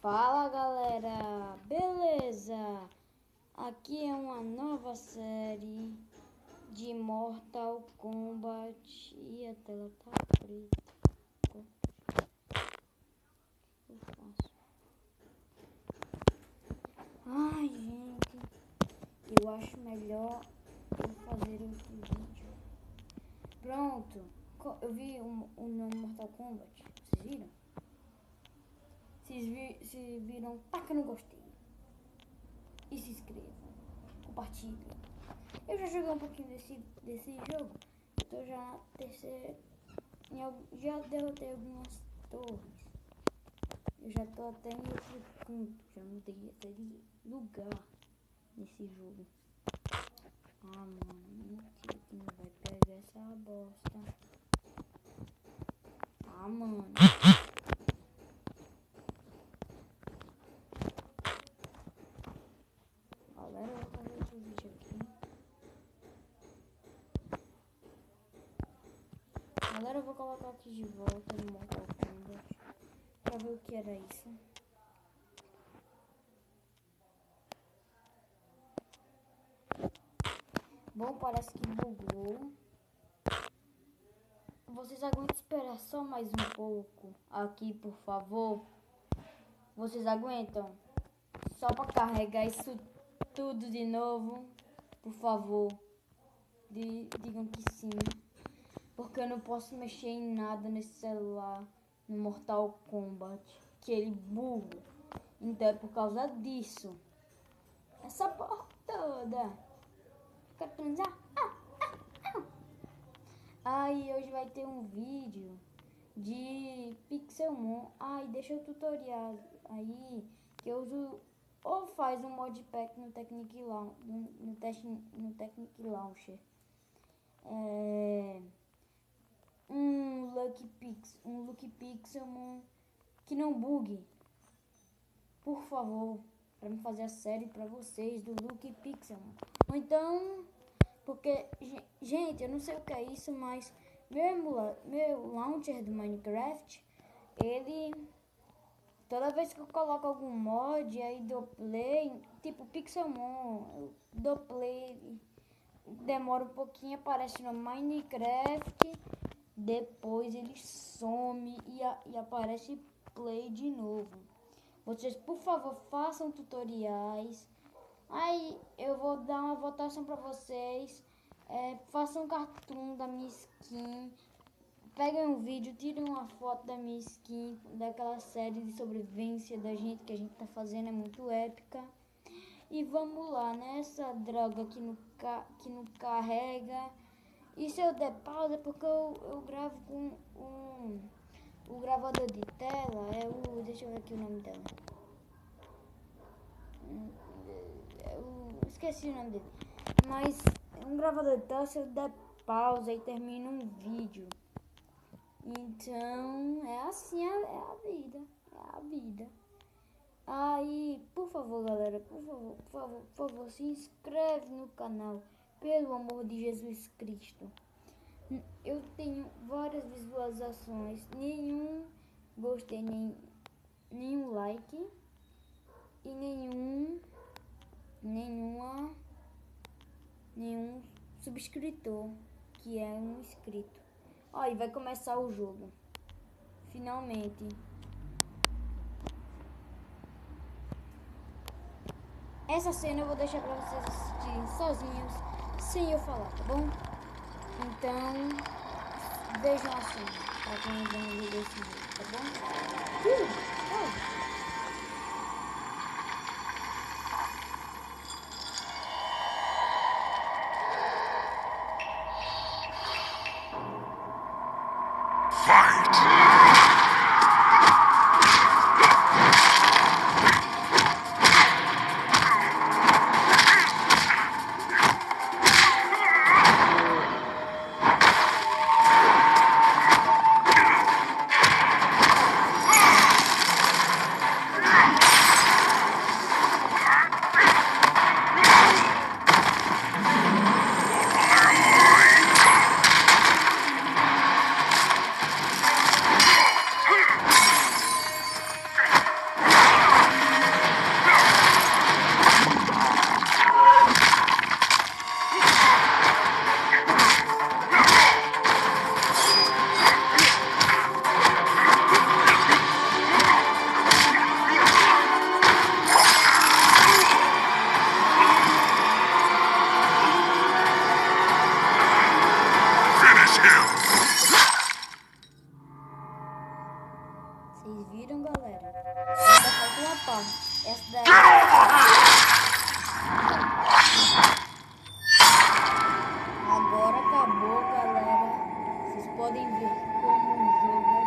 Fala galera, beleza? Aqui é uma nova série de Mortal Kombat e a tela tá preta. O que eu faço? Ai gente, eu acho melhor eu fazer outro vídeo. Pronto, eu vi o nome Mortal Kombat, vocês viram? Se viram, taca no gostei. E se inscreva. Compartilhe. Eu já joguei um pouquinho desse jogo. Estou já na terceira. Já derrotei algumas torres. Eu já tô até em outro ponto. Já mudei até de lugar nesse jogo. Ah, mano. Mentira que não vai pegar essa bosta. Ah, mano. Galera, eu vou fazer outro vídeo aqui. Galera, eu vou colocar aqui de volta no Mortal Kombat pra ver o que era isso. Bom, parece que bugou. Vocês aguentam esperar só mais um pouco aqui, por favor? Vocês aguentam? Só para carregar isso tudo de novo, por favor. Digam que sim. Porque eu não posso mexer em nada nesse celular, no Mortal Kombat, que ele buga. Então é por causa disso. Essa porra toda. Quero transar. Aí hoje vai ter um vídeo de Pixelmon. Ai, deixa o tutorial aí que eu uso, ou faz um modpack no Technic Launcher. Um Lucky Pixelmon que não bugue. Por favor, para me fazer a série para vocês do Lucky Pixelmon. Ou então, porque, gente, eu não sei o que é isso, mas meu launcher do Minecraft, ele, toda vez que eu coloco algum mod, aí dou play, tipo Pixelmon, eu dou play, demora um pouquinho, aparece no Minecraft, depois ele some e aparece play de novo. Vocês, por favor, façam tutoriais. Aí eu vou dar uma votação para vocês. Façam um cartoon da minha skin. Peguem um vídeo, tirem uma foto da minha skin, daquela série de sobrevivência da gente que a gente tá fazendo, é muito épica. E vamos lá, né? Essa droga que não carrega. E se eu der pausa é porque eu gravo com o gravador de tela. Deixa eu ver aqui o nome dela. Eu esqueci o nome dele. Mas um gravador de tela, se eu der pausa e termina um vídeo. Então é assim, é a vida. É a vida. Aí, por favor, galera, por favor, se inscreve no canal, pelo amor de Jesus Cristo. Eu tenho várias visualizações, nenhum gostei, nenhum like e nenhum subscritor, que é um inscrito. Aí vai começar o jogo, finalmente. Essa cena eu vou deixar pra vocês assistirem sozinhos, sem eu falar, tá bom? Então, vejam a cena, pra quem não viu esse vídeo, tá bom? lá. Essa daí. Agora acabou, galera. Vocês podem ver como o jogo é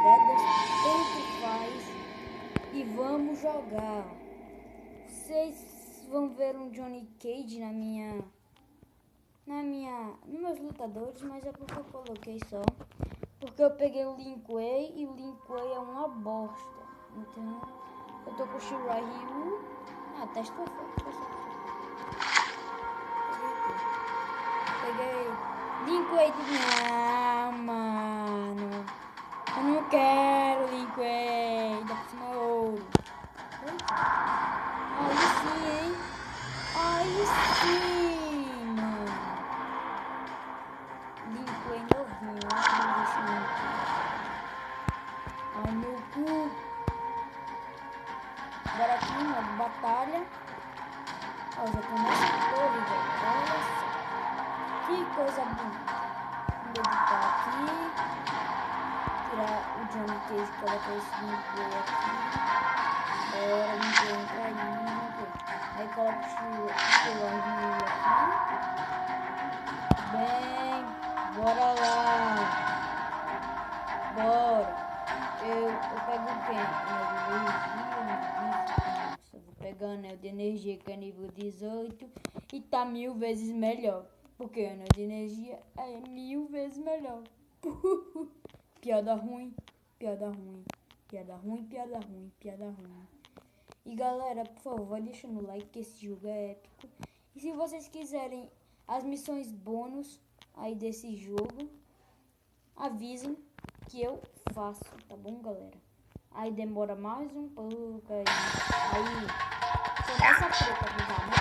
barbas. Tanto faz. E vamos jogar. Vocês vão ver um Johnny Cage nos meus lutadores, mas é porque eu coloquei só. Porque eu peguei o Lin Kuei e o Lin Kuei é uma bosta. Então, eu tô com o Shirai Ryu. Teste foi forte. Peguei Lin Kuei de... mano. Eu não quero Lin Kuei. Dá pra cima ouro. Aí sim, hein? Aí sim, mano. Lin Kuei novinho. Ai, meu cu. Agora aqui, modo batalha. Ó, já começa a torre, velho. Olha só. Que coisa bonita. Vou editar aqui. Tirar o Johnny Cage, colocar esse Lin Kuei aqui. Bora, Lin Kuei entra aí, Lin Kuei. Aí coloca o Shirai aqui. Bem, bora lá. Bora. Eu pego quem? Eu vou pegar anel de energia que é nível 18 e tá 1000 vezes melhor. Porque anel de energia é 1000 vezes melhor. Piada ruim, piada ruim, piada ruim, piada ruim, piada ruim. E galera, por favor, vai deixando o like que esse jogo é épico. E se vocês quiserem as missões bônus aí desse jogo, avisem que eu faço, tá bom, galera? Aí demora mais um pouco aí. Começa a treta, avisar, né?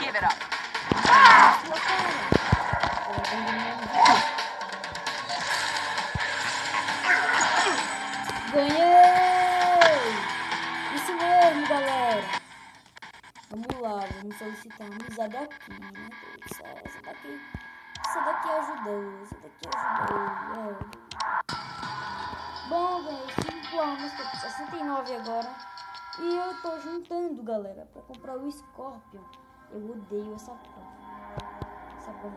Give it up. Ganhei! Isso mesmo, galera. Vamos lá, vamos solicitar amizade aqui, né? Essa daqui ajudou. Bom, ganhei 5 anos, tô com 69 agora. E eu tô juntando, galera, pra comprar o Scorpion. Eu odeio essa prova. Essa prova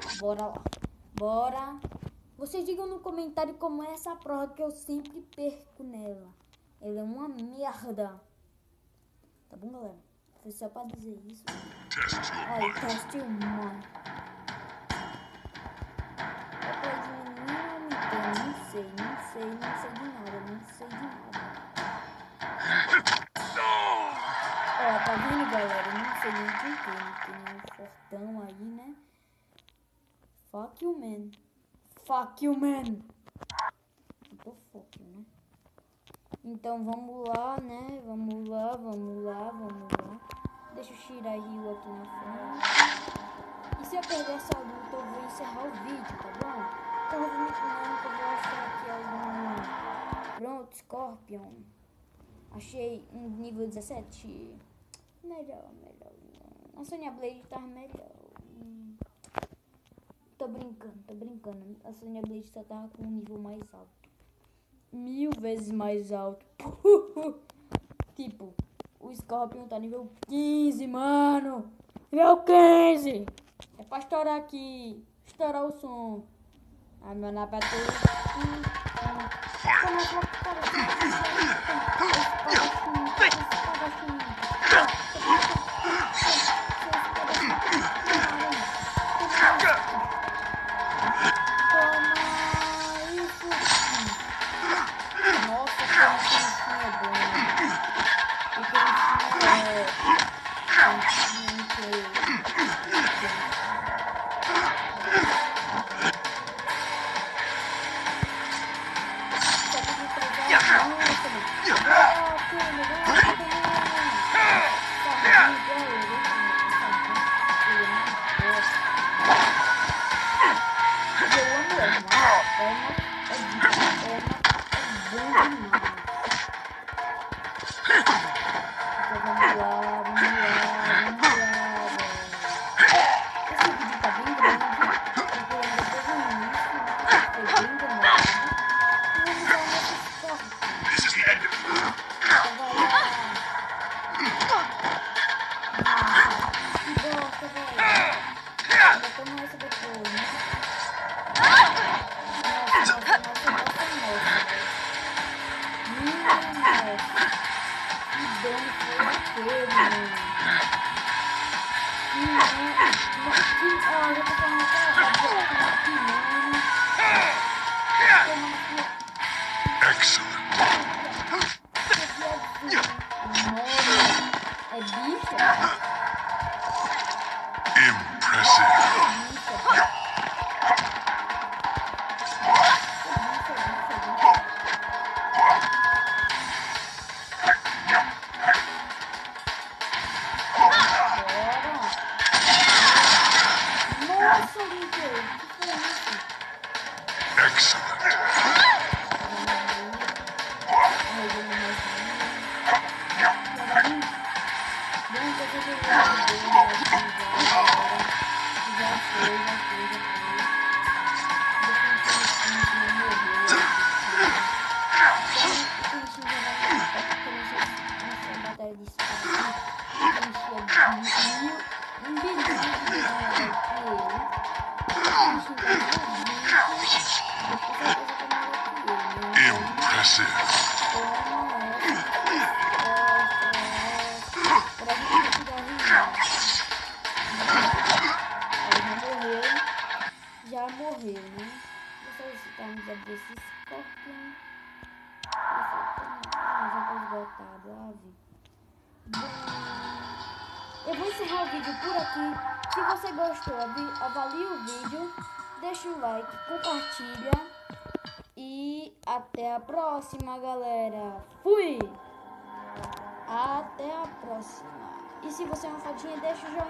aqui. Bora lá. Bora. Vocês digam no comentário como é essa prova que eu sempre perco nela. Ela é uma merda. Tá bom, galera? Foi só pra dizer isso. Aí, teste 1. Não sei de nada. Ó, tá vendo, galera? Não sei nem quem tem um fortão aí, né? Fuck you, man. Fuck you, man. Eu tô fuck you, né? Então vamos lá, né? Vamos lá. Deixa eu tirar Rio aqui na frente. E se eu perder essa luta, eu vou encerrar o vídeo, tá bom? Provavelmente não, que eu vou achar aqui algum... Pronto, Scorpion. Achei um nível 17. Melhor. A Sonya Blade tá melhor. Tô brincando. A Sonya Blade só tava com um nível mais alto. 1000 vezes mais alto. Tipo, o Scorpion tá nível 15, mano. Nível 15. É pra estourar aqui. Estourar o som. Ai, meu napa já morreu, né? Vocês estamos a ver esse Scorpion. Já foi esgotado, ave. Bom, eu vou encerrar o vídeo por aqui. Se você gostou, avalie o vídeo, deixa o like, compartilha e até a próxima, galera. Fui! Até a próxima. E se você é uma fadinha, deixa o joinha.